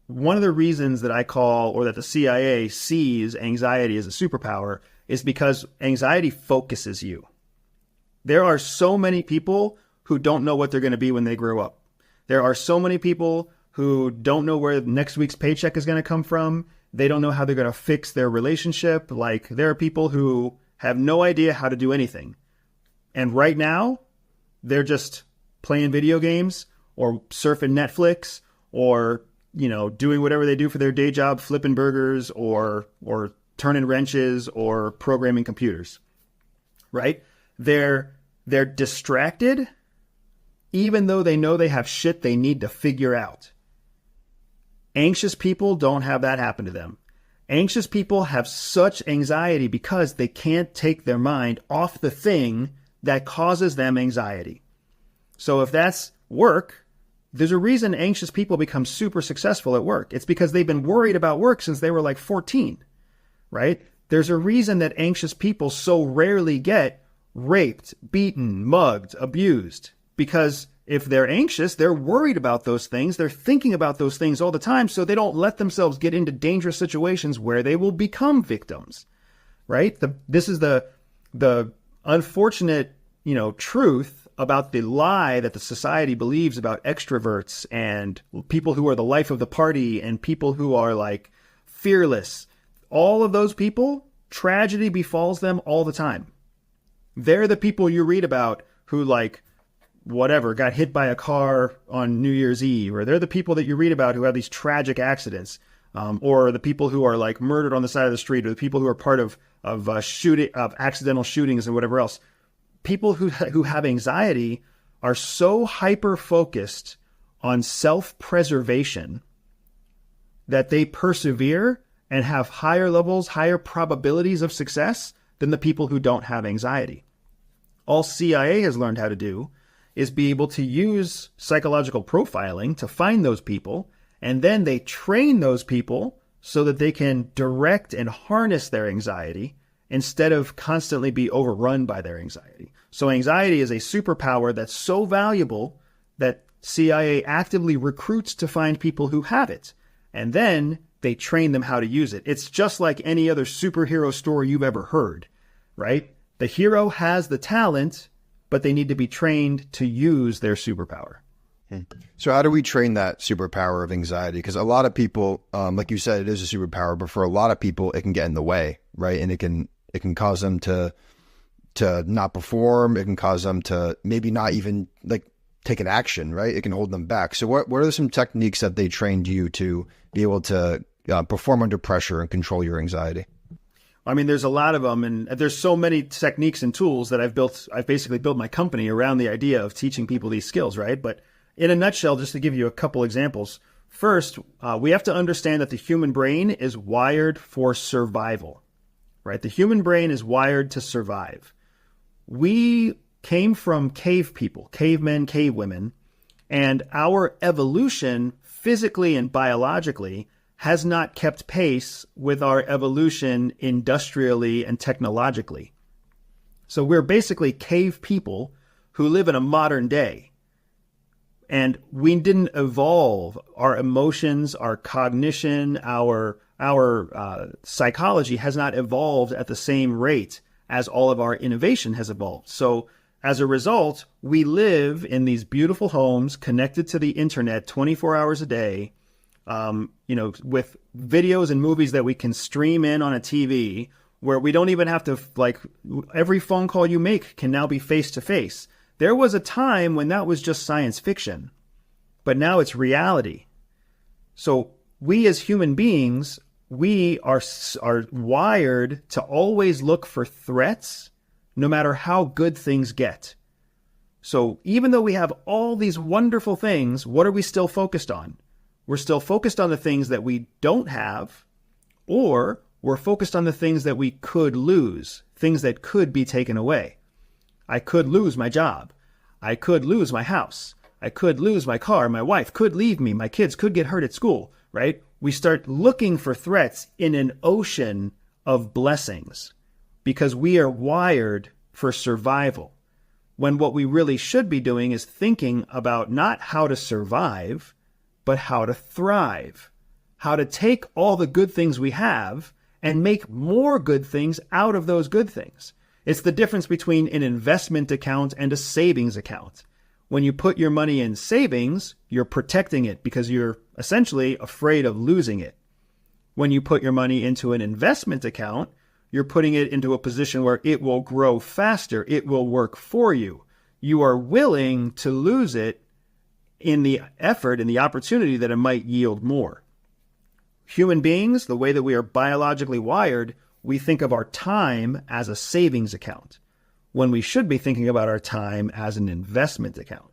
one of the reasons that I call, or that the CIA sees anxiety as a superpower, is because anxiety focuses you. There are so many people who don't know what they're going to be when they grow up. There are so many people who don't know where next week's paycheck is going to come from. They don't know how they're going to fix their relationship. Like, there are people who have no idea how to do anything. And right now, they're just playing video games or surfing Netflix or, doing whatever they do for their day job, flipping burgers or turning wrenches or programming computers, right? They're distracted, even though they know they have shit they need to figure out. Anxious people don't have that happen to them. Anxious people have such anxiety because they can't take their mind off the thing that causes them anxiety. So if that's work, there's a reason anxious people become super successful at work. It's because they've been worried about work since they were like 14, right? There's a reason that anxious people so rarely get raped, beaten, mugged, abused, because if they're anxious, they're worried about those things. They're thinking about those things all the time, so they don't let themselves get into dangerous situations where they will become victims, right? This is the unfortunate, truth about the lie that the society believes about extroverts and people who are the life of the party and people who are like fearless. All of those people, tragedy befalls them all the time. They're the people you read about who got hit by a car on New Year's Eve, or they're the people that you read about who have these tragic accidents, or the people who are like murdered on the side of the street, or the people who are part of accidental shootings and whatever else. People who have anxiety are so hyper-focused on self-preservation that they persevere and have higher probabilities of success than the people who don't have anxiety. All CIA has learned how to do is be able to use psychological profiling to find those people, and then they train those people so that they can direct and harness their anxiety instead of constantly be overrun by their anxiety. So anxiety is a superpower that's so valuable that CIA actively recruits to find people who have it. And then they train them how to use it. It's just like any other superhero story you've ever heard, right? The hero has the talent, but they need to be trained to use their superpower. So how do we train that superpower of anxiety? Because a lot of people, like you said, it is a superpower, but for a lot of people, it can get in the way, right? And it can cause them to not perform. It can cause them to maybe not even take an action, right? It can hold them back. So what are some techniques that they trained you to be able to perform under pressure and control your anxiety? I mean, there's a lot of them, and there's so many techniques and tools that I've basically built my company around the idea of teaching people these skills, right? But in a nutshell, just to give you a couple examples. First, we have to understand that the human brain is wired for survival, right? The human brain is wired to survive. We came from cave people, cavemen, cavewomen, and our evolution physically and biologically has not kept pace with our evolution industrially and technologically. So we're basically cave people who live in a modern day. And we didn't evolve. Our emotions, our cognition, our psychology has not evolved at the same rate as all of our innovation has evolved. So as a result, we live in these beautiful homes connected to the internet 24 hours a day, with videos and movies that we can stream in on a TV, where we don't even have to, every phone call you make can now be face to face. There was a time when that was just science fiction, but now it's reality. So we as human beings, we are wired to always look for threats, no matter how good things get. So even though we have all these wonderful things, what are we still focused on? We're still focused on the things that we don't have, or we're focused on the things that we could lose, things that could be taken away. I could lose my job. I could lose my house. I could lose my car. My wife could leave me. My kids could get hurt at school, right? We start looking for threats in an ocean of blessings because we are wired for survival. When what we really should be doing is thinking about not how to survive, but how to thrive. how to take all the good things we have and make more good things out of those good things. It's the difference between an investment account and a savings account. When you put your money in savings, you're protecting it because you're essentially afraid of losing it. When you put your money into an investment account, you're putting it into a position where it will grow faster. It will work for you. You are willing to lose it in the effort and the opportunity that it might yield more. Human beings, the way that we are biologically wired, we think of our time as a savings account when we should be thinking about our time as an investment account.